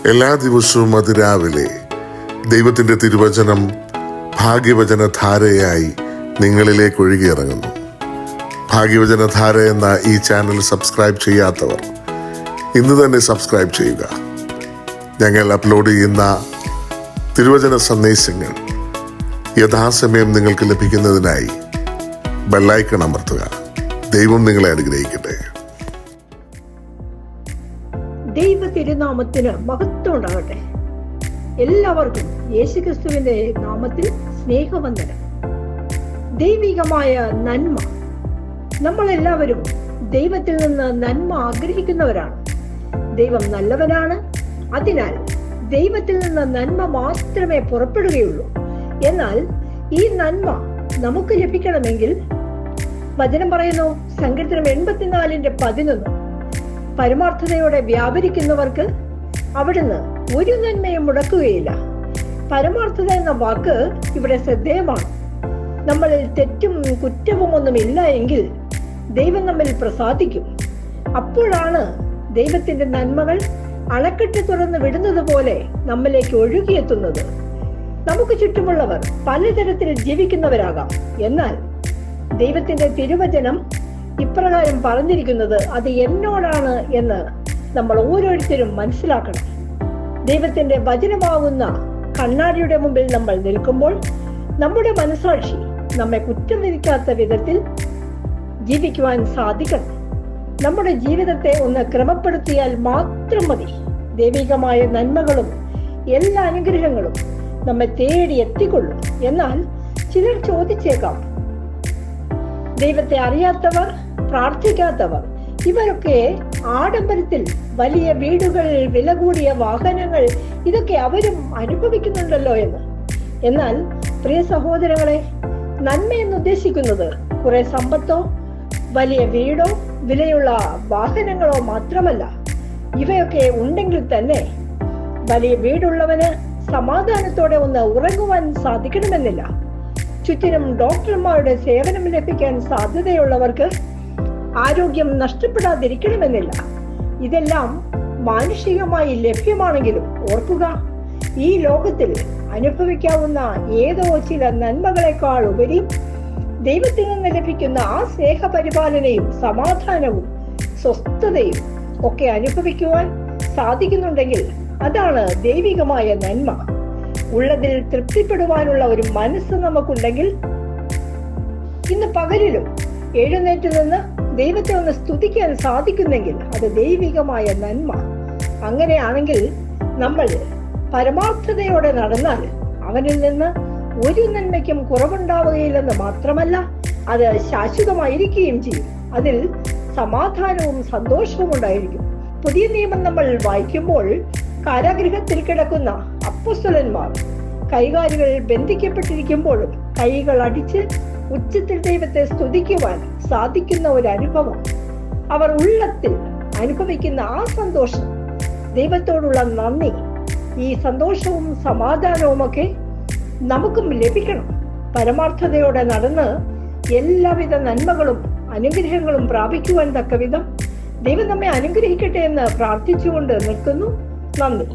എല്ലാ ദിവസവും അതിരാവിലെ ദൈവത്തിൻ്റെ തിരുവചനം ഭാഗ്യവചനധാരയായി നിങ്ങളിലേക്ക് ഒഴുകിയിറങ്ങുന്നു. ഭാഗ്യവചനധാര എന്ന ഈ ചാനൽ സബ്സ്ക്രൈബ് ചെയ്യാത്തവർ ഇന്ന് തന്നെ സബ്സ്ക്രൈബ് ചെയ്യുക. ഞങ്ങൾ അപ്ലോഡ് ചെയ്യുന്ന തിരുവചന സന്ദേശങ്ങൾ യഥാസമയം നിങ്ങൾക്ക് ലഭിക്കുന്നതിനായി ബെല്ലൈക്കൺ അമർത്തുക. ദൈവം നിങ്ങളെ അനുഗ്രഹിക്കട്ടെ. ദൈവ തിരുനാമത്തിന് മഹത്വം ഉണ്ടാകട്ടെ. എല്ലാവർക്കും യേശുക്രിസ്തുവിന്റെ നാമത്തിൽ സ്നേഹവന്ദനം. ദൈവികമായ നന്മ. നമ്മളെല്ലാവരും ദൈവത്തിൽ നിന്ന് നന്മ ആഗ്രഹിക്കുന്നവരാണ്. ദൈവം നല്ലവനാണ്. അതിനാൽ ദൈവത്തിൽ നിന്ന് നന്മ മാത്രമേ പുറപ്പെടുകയുള്ളൂ. എന്നാൽ ഈ നന്മ നമുക്ക് ലഭിക്കണമെങ്കിൽ വചനം പറയുന്നു, സങ്കീർത്തനം 84:11, പരമാർത്ഥതയോടെ വ്യാപരിക്കുന്നവർക്ക് അവിടുന്ന് ഒരു നന്മയും മുടക്കുകയില്ല. പരമാർത്ഥത എന്ന വാക്ക് ഇവിടെ ശ്രദ്ധേയമാണ്. നമ്മളിൽ തെറ്റും കുറ്റവും ഒന്നുമില്ല എങ്കിൽ ദൈവം നമ്മിൽ പ്രസാദിക്കും. അപ്പോഴാണ് ദൈവത്തിന്റെ നന്മകൾ അണക്കെട്ട് തുറന്ന് വിടുന്നത് പോലെ നമ്മിലേക്ക് ഒഴുകിയെത്തുന്നത്. നമുക്ക് ചുറ്റുമുള്ളവർ പലതരത്തിൽ ജീവിക്കുന്നവരാകാം. എന്നാൽ ദൈവത്തിന്റെ തിരുവചനം ഇപ്രകാരം പറഞ്ഞിരിക്കുന്നത് അത് എന്നോടാണ് എന്ന് നമ്മൾ ഓരോരുത്തരും മനസ്സിലാക്കണം. ദൈവത്തിന്റെ വചനമാകുന്ന കണ്ണാടിയുടെ മുമ്പിൽ നമ്മൾ നിൽക്കുമ്പോൾ നമ്മുടെ മനസാക്ഷി നമ്മെ കുറ്റം വിധിക്കാത്ത വിധത്തിൽ ജീവിക്കുവാൻ സാധിക്കണം. നമ്മുടെ ജീവിതത്തെ ഒന്ന് ക്രമപ്പെടുത്തിയാൽ മാത്രം മതി. ദൈവികമായ നന്മകളും എല്ലാ അനുഗ്രഹങ്ങളും നമ്മെ തേടി എത്തിക്കൊള്ളും. എന്നാൽ ചിലർ ചോദിച്ചേക്കാം, ദൈവത്തെ അറിയാത്തവർ, പ്രാർത്ഥിക്കാത്തവർ, ഇവരൊക്കെ ആഡംബരത്തിൽ വലിയ വീടുകൾ, വില കൂടിയ വാഹനങ്ങൾ, ഇതൊക്കെ അവരും അനുഭവിക്കുന്നുണ്ടല്ലോ എന്ന്. എന്നാൽ പ്രിയ സഹോദരങ്ങളെ, നന്മ എന്ന് ഉദ്ദേശിക്കുന്നത് കുറെ സമ്പത്തോ വലിയ വീടോ വിലയുള്ള വാഹനങ്ങളോ മാത്രമല്ല. ഇവയൊക്കെ ഉണ്ടെങ്കിൽ തന്നെ വലിയ വീടുള്ളവന് സമാധാനത്തോടെ ഒന്ന് ഉറങ്ങുവാൻ സാധിക്കണമെന്നില്ല. ചുറ്റിനും ഡോക്ടർമാരുടെ സേവനം ലഭിക്കാൻ സാധ്യതയുള്ളവർക്ക് ആരോഗ്യം നഷ്ടപ്പെടാതിരിക്കണമെന്നില്ല. ഇതെല്ലാം മാനുഷികമായി ലഭ്യമാണെങ്കിലും ഓർക്കുക, ഈ ലോകത്തിൽ അനുഭവിക്കാവുന്ന ഏതോ ചില നന്മകളെക്കാൾ ഉപരി ദൈവത്തിൽ നിന്ന് ലഭിക്കുന്ന ആ സ്നേഹപരിപാലനയും സമാധാനവും സ്വസ്ഥതയും ഒക്കെ അനുഭവിക്കുവാൻ സാധിക്കുന്നുണ്ടെങ്കിൽ അതാണ് ദൈവികമായ നന്മ. ഉള്ളതിൽ തൃപ്തിപ്പെടുവാനുള്ള ഒരു മനസ്സ് നമുക്കുണ്ടെങ്കിൽ ഇന്ന് പകലിലും എഴുന്നേറ്റ് നിന്ന് ദൈവത്തെ ഒന്ന് സ്തുതിക്കാൻ സാധിക്കുന്നെങ്കിൽ അത് ദൈവികമായ നന്മ. അങ്ങനെയാണെങ്കിൽ നമ്മൾ പരമാർത്ഥതയോടെ നടന്നാൽ അവനിൽ നിന്ന് ഒരു നന്മയ്ക്കും കുറവുണ്ടാവുകയില്ലെന്ന് മാത്രമല്ല, അത് ശാശ്വതമായിരിക്കുകയും ചെയ്യും. അതിൽ സമാധാനവും സന്തോഷവും ഉണ്ടായിരിക്കും. പുതിയ നിയമം നമ്മൾ വായിക്കുമ്പോൾ കാരാഗൃഹത്തിൽ കിടക്കുന്ന അപ്പോസ്തലന്മാർ കൈകാലുകൾ ബന്ധിക്കപ്പെട്ടിരിക്കുമ്പോഴും കൈകൾ അടിച്ച് ഉച്ചത്തിൽ ദൈവത്തെ സ്തുതിക്കുവാൻ സാധിക്കുന്ന ഒരു അനുഭവം, അവർ ഉള്ളത്തിൽ അനുഭവിക്കുന്ന ആ സന്തോഷം, ദൈവത്തോടുള്ള നന്ദി, ഈ സന്തോഷവും സമാധാനവും ഒക്കെ നമുക്കും ലഭിക്കണം. പരമാർത്ഥതയോടെ നടന്ന് എല്ലാവിധ നന്മകളും അനുഗ്രഹങ്ങളും പ്രാപിക്കുവാൻ തക്കവിധം ദൈവം നമ്മെ അനുഗ്രഹിക്കട്ടെ എന്ന് പ്രാർത്ഥിച്ചുകൊണ്ട് നിൽക്കുന്നു. നന്ദി.